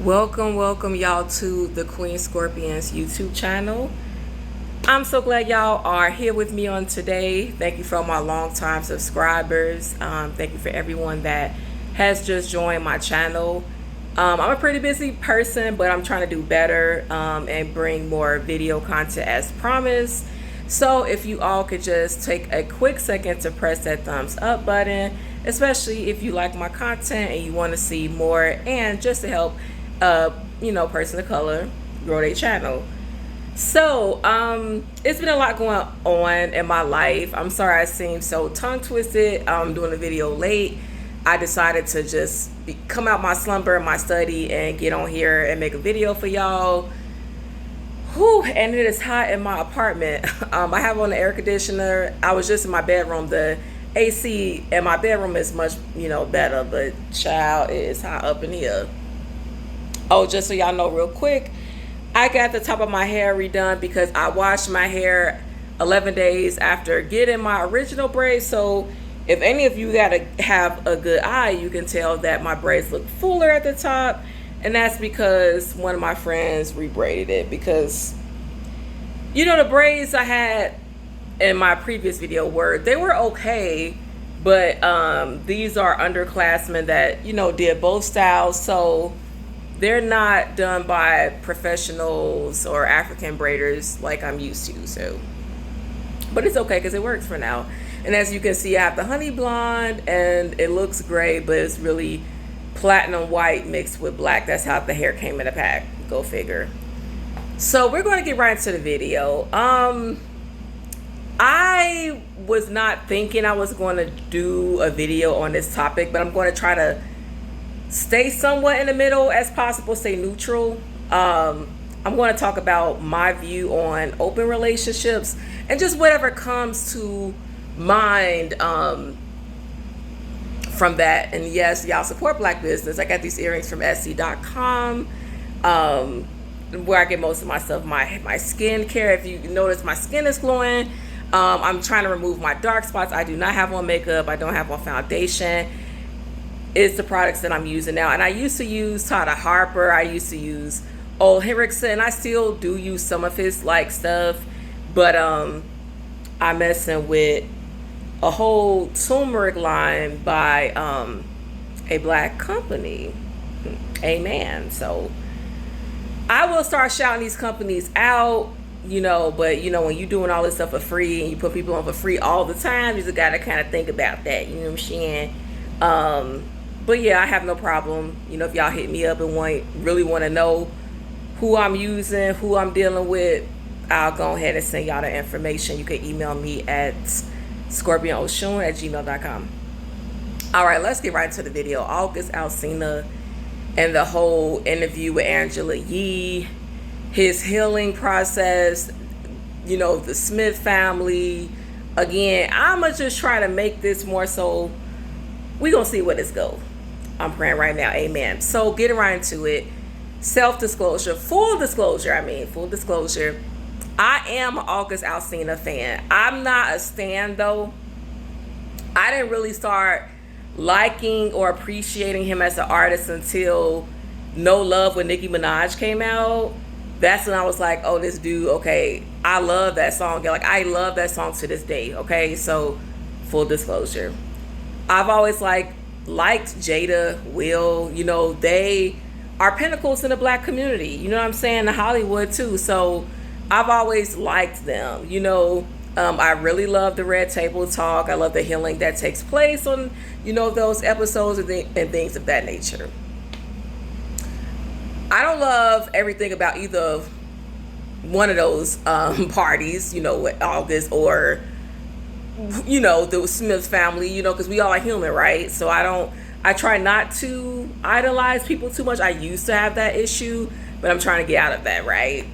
Welcome y'all to the Queen Scorpions YouTube channel. I'm so glad y'all are here with me on today. Thank you for all my longtime subscribers. Thank you for everyone that has just joined my channel. I'm a pretty busy person, but I'm trying to do better and bring more video content as promised. So if you all could just take a quick second to press that thumbs up button, especially if you like my content and you want to see more, and just to help person of color grow their channel. So it's been a lot going on in my life. I'm sorry I seem so tongue twisted. I'm doing a video late. I decided to just come out my slumber, my study, and get on here and make a video for y'all. Whew, and it is hot in my apartment. I have on the air conditioner. I was just in my bedroom. The AC in my bedroom is much better, but child, it is hot up in here. Oh, just so y'all know real quick, I got the top of my hair redone because I washed my hair 11 days after getting my original braids. So if any of you gotta have a good eye, you can tell that my braids look fuller at the top. And that's because one of my friends rebraided it, because the braids I had in my previous video they were okay, but these are underclassmen that did both styles, so they're not done by professionals or African braiders like I'm used to. So, but it's okay because it works for now. And as you can see, I have the honey blonde and it looks gray, but it's really platinum white mixed with black. That's how the hair came in a pack. Go figure. So we're going to get right into the video. I was not thinking I was going to do a video on this topic, but I'm going to try to stay somewhat in the middle as possible, stay neutral. I'm going to talk about my view on open relationships and just whatever comes to mind from that. And yes, y'all support Black business. I got these earrings from Etsy.com, where I get most of my stuff, my skincare. If you notice, my skin is glowing. I'm trying to remove my dark spots. I do not have on makeup. I don't have on foundation. It's the products that I'm using now. And I used to use Tata Harper. I used to use Old Henriksen. I still do use some of his stuff. But I'm messing with a whole turmeric line by a black company. Amen. So I will start shouting these companies out, but when you're doing all this stuff for free and you put people on for free all the time, you just got to kind of think about that. You know what I'm saying? But yeah, I have no problem. If y'all hit me up and really want to know who I'm using, who I'm dealing with, I'll go ahead and send y'all the information. You can email me at scorpionoshun@gmail.com. All right, let's get right into the video. August Alsina and the whole interview with Angela Yee, his healing process, the Smith family. Again, I'm going to just try to make this more so we're going to see where this goes. I'm praying right now. Amen. So getting right into it. Full disclosure. I am an August Alsina fan. I'm not a stan though. I didn't really start liking or appreciating him as an artist until No Love with Nicki Minaj came out. That's when I was like, oh, this dude, okay, I love that song. I love that song to this day. Okay, so full disclosure. I've always liked Jada, Will. They are pinnacles in the black community. You know what I'm saying? In Hollywood too. So I've always liked them. I really love the Red Table Talk. I love the healing that takes place on, those episodes and things of that nature. I don't love everything about either one of those parties, with August or the Smith family, because we all are human, right? So I try not to idolize people too much. I used to have that issue, but I'm trying to get out of that, right?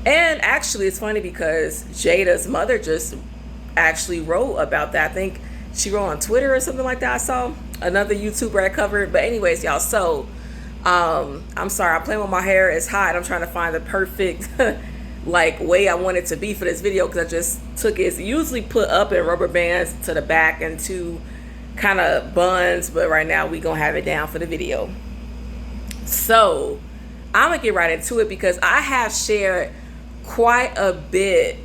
And actually, it's funny because Jada's mother just actually wrote about that. I think she wrote on Twitter or something like that. I saw another YouTuber I covered. But anyways, y'all, so I'm sorry, I'm playing with my hair. It's hot. I'm trying to find the perfect way I want it to be for this video, because I just took it. It's usually put up in rubber bands to the back and two kind of buns, but right now we gonna have it down for the video. So I'm gonna get right into it because I have shared quite a bit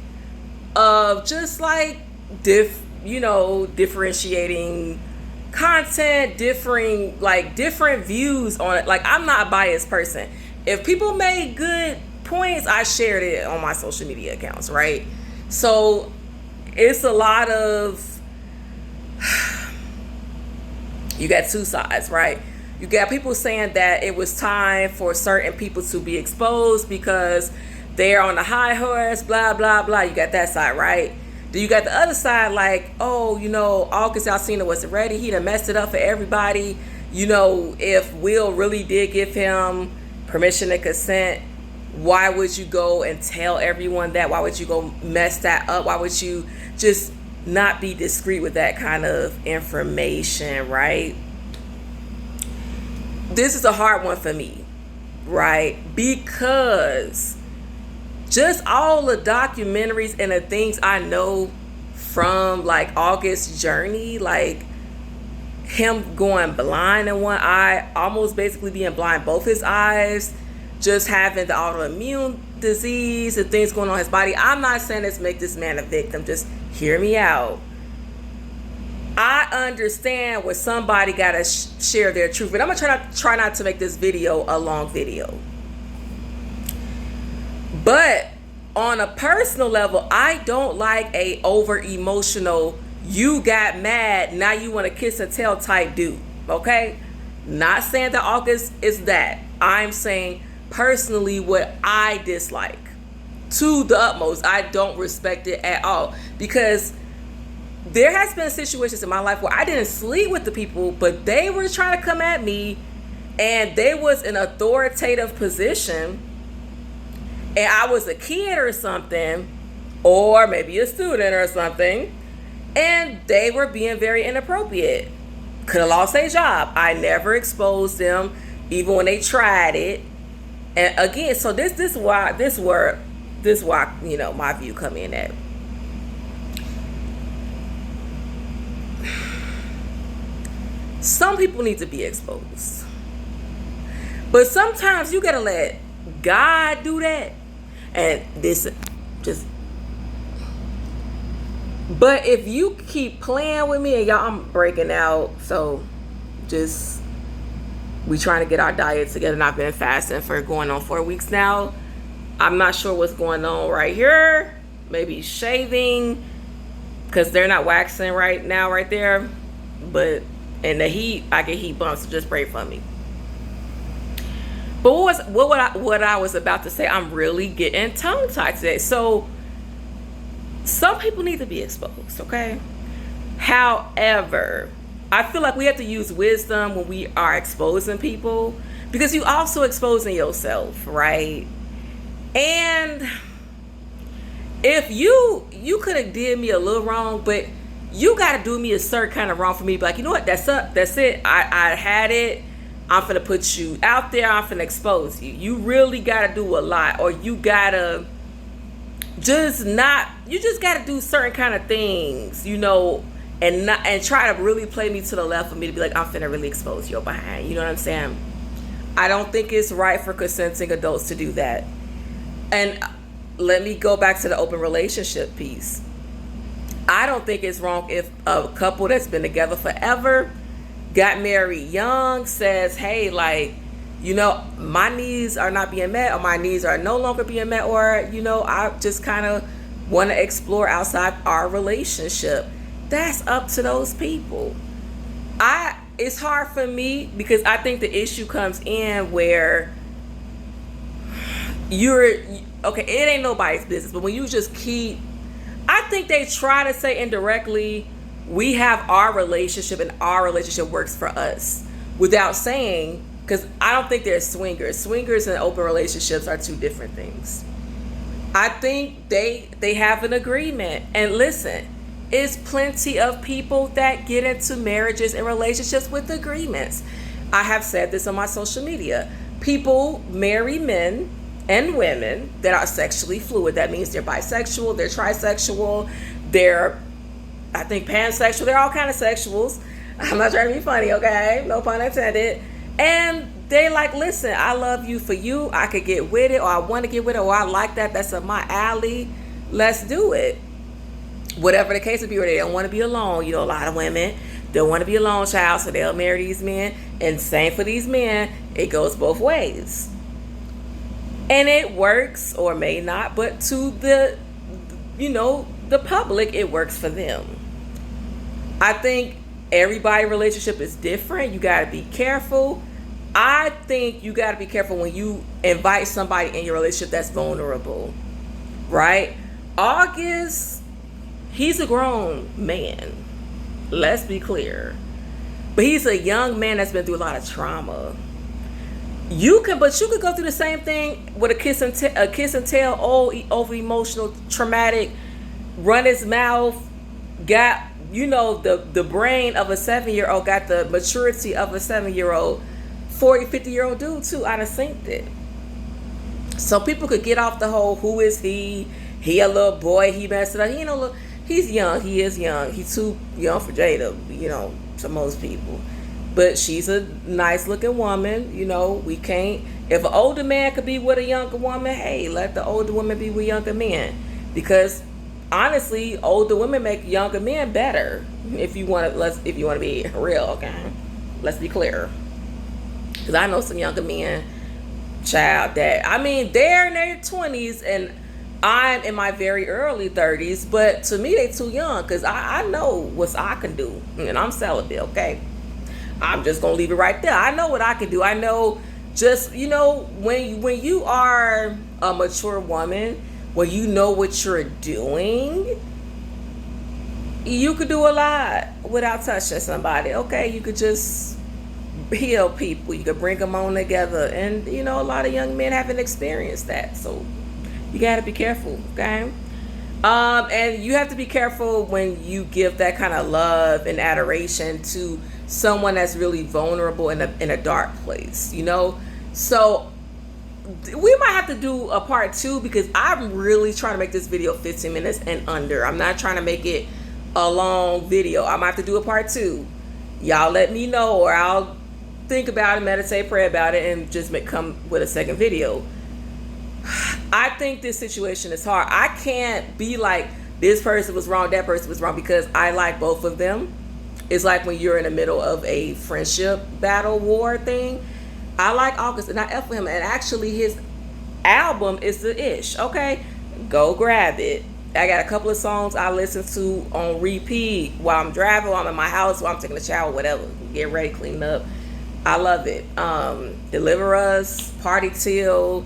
of just like differentiating content, different views on it. Like, I'm not a biased person. If people made good points, I shared it on my social media accounts, right? So it's a lot of, you got two sides, right? You got people saying that it was time for certain people to be exposed because they're on the high horse, blah, blah, blah. You got that side, right? Then you got the other side, like, oh, August Alsina wasn't ready. He done messed it up for everybody. If Will really did give him permission to consent, why would you go and tell everyone that? Why would you go mess that up? Why would you just not be discreet with that kind of information, right? This is a hard one for me, right? Because just all the documentaries and the things I know from like August's journey, like him going blind in one eye, almost basically being blind both his eyes, just having the autoimmune disease and things going on in his body. I'm not saying this make this man a victim. Just hear me out. I understand when somebody gotta share their truth, but I'm gonna try not to make this video a long video. But on a personal level, I don't like a over emotional, you got mad, now you want to kiss and tell type dude. Okay? Not saying that August is that. I'm saying personally what I dislike to the utmost. I don't respect it at all, because there has been situations in my life where I didn't sleep with the people, but they were trying to come at me and they was in authoritative position, and I was a kid or something, or maybe a student or something, and they were being very inappropriate. Could have lost their job. I never exposed them, even when they tried it. And again, so this is why my view come in at. Some people need to be exposed, but sometimes you gotta let God do that. And but if you keep playing with me, and y'all, I'm breaking out, so we trying to get our diet together, and I've been fasting for going on 4 weeks now. I'm not sure what's going on right here. Maybe shaving, because they're not waxing right now right there. But in the heat, I get heat bumps, so just pray for me. But what I was about to say, I'm really getting tongue-tied today. So some people need to be exposed, okay? However, I feel like we have to use wisdom when we are exposing people, because you also exposing yourself, right? And if you could have did me a little wrong, but you got to do me a certain kind of wrong for me. Be like, you know what? That's it. I had it. I'm finna put you out there. I'm finna expose you. You really got to do a lot, or you got to just got to do certain kind of things, and try to really play me to the left for me to be like, I'm finna really expose your behind. You know what I'm saying? I don't think it's right for consenting adults to do that. And let me go back to the open relationship piece. I don't think it's wrong if a couple that's been together forever, got married young, says, hey, like, my needs are not being met, or my needs are no longer being met, or, I just kind of want to explore outside our relationship. That's up to those people. It's hard for me, because I think the issue comes in where okay, it ain't nobody's business, but when you just I think they try to say indirectly, we have our relationship and our relationship works for us, without saying, because I don't think they're swingers. Swingers and open relationships are two different things. I think they have an agreement. And listen, it's plenty of people that get into marriages and relationships with agreements. I have said this on my social media. People marry men and women that are sexually fluid. That means they're bisexual, they're trisexual, they're, I think, pansexual. They're all kind of sexuals. I'm not trying to be funny, okay? No pun intended. And they like, listen, I love you for you. I could get with it, or I want to get with it, or I like that. That's up my alley. Let's do it. Whatever the case would be, or they don't want to be alone. You know, a lot of women don't want to be alone, child, so they'll marry these men. And same for these men. It goes both ways. And it works, or may not, but to the, the public, it works for them. I think everybody's relationship is different. You got to be careful. I think you got to be careful when you invite somebody in your relationship that's vulnerable, right? August, he's a grown man. Let's be clear. But he's a young man that's been through a lot of trauma. You could go through the same thing with a kiss and tell, over emotional, traumatic, run his mouth, got, the brain of a 7-year-old, got the maturity of a 7-year-old, 40, 50-year-old dude too. I done synced it. So people could get off the whole, who is he? He a little boy, he messed it up. He's young, he is young. He's too young for Jada, to most people. But she's a nice looking woman, we can't, if an older man could be with a younger woman, hey, let the older woman be with younger men. Because honestly, older women make younger men better. If you want to be real, okay? Let's be clear. Because I know some younger men, child, that, they're in their 20s and I'm in my very early 30s, but to me, they too young, because I know what I can do, and I'm celibate, okay? I'm just going to leave it right there. I know what I can do. I know just, when you are a mature woman, when you know what you're doing, you could do a lot without touching somebody, okay? You could just heal people. You could bring them on together. And, a lot of young men haven't experienced that, so you got to be careful, okay? And you have to be careful when you give that kind of love and adoration to someone that's really vulnerable in a dark place, So we might have to do a part 2, because I'm really trying to make this video 15 minutes and under. I'm not trying to make it a long video. I might have to do a part 2. Y'all let me know, or I'll think about it, meditate, pray about it, and just come with a second video. I think this situation is hard. I can't be like, this person was wrong, that person was wrong, because I like both of them. It's like when you're in the middle of a friendship battle war thing. I like August and I F with him, and actually his album is the ish, okay? Go grab it. I got a couple of songs I listen to on repeat while I'm driving, while I'm in my house, while I'm taking a shower, whatever. Get ready, clean up. I love it. Deliver Us, Party Till,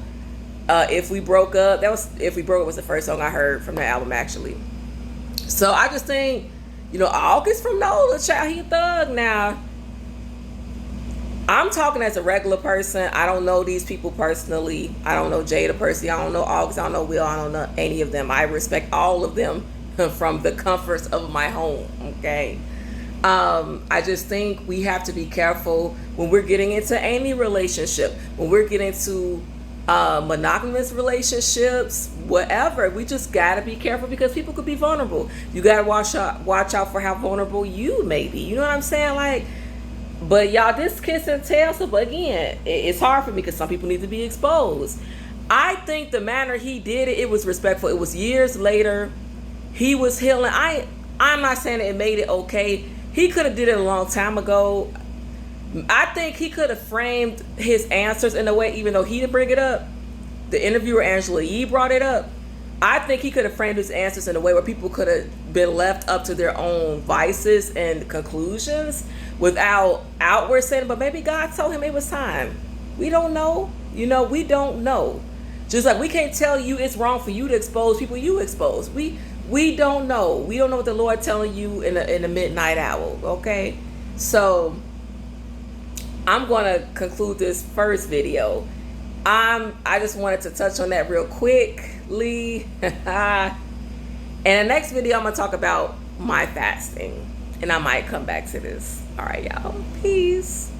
If We Broke Up. If We Broke Up was the first song I heard from the album, actually. So I just think, August from NOLA, child, he a thug now. I'm talking as a regular person. I don't know these people personally. I don't know Jada personally. I don't know August. I don't know Will. I don't know any of them. I respect all of them from the comforts of my home, okay? I just think we have to be careful when we're getting into any relationship, when we're getting into monogamous relationships, whatever. We just gotta be careful, because people could be vulnerable. You gotta watch out for how vulnerable you may be. You know what I'm saying? Like, but y'all, this kiss and tell. So, but again, it's hard for me, because some people need to be exposed. I think the manner he did it, it was respectful. It was years later. He was healing. I'm not saying that it made it okay. He could have did it a long time ago. I think he could have framed his answers in a way, even though he didn't bring it up. The interviewer, Angela Yee, brought it up. I think he could have framed his answers in a way where people could have been left up to their own vices and conclusions without outward saying, but maybe God told him it was time. We don't know. We don't know. Just like we can't tell you it's wrong for you to expose people you expose. We don't know. We don't know what the Lord telling you in the midnight hour, okay? So I'm going to conclude this first video. I just wanted to touch on that real quickly. And the next video, I'm going to talk about my fasting. And I might come back to this. All right, y'all. Peace.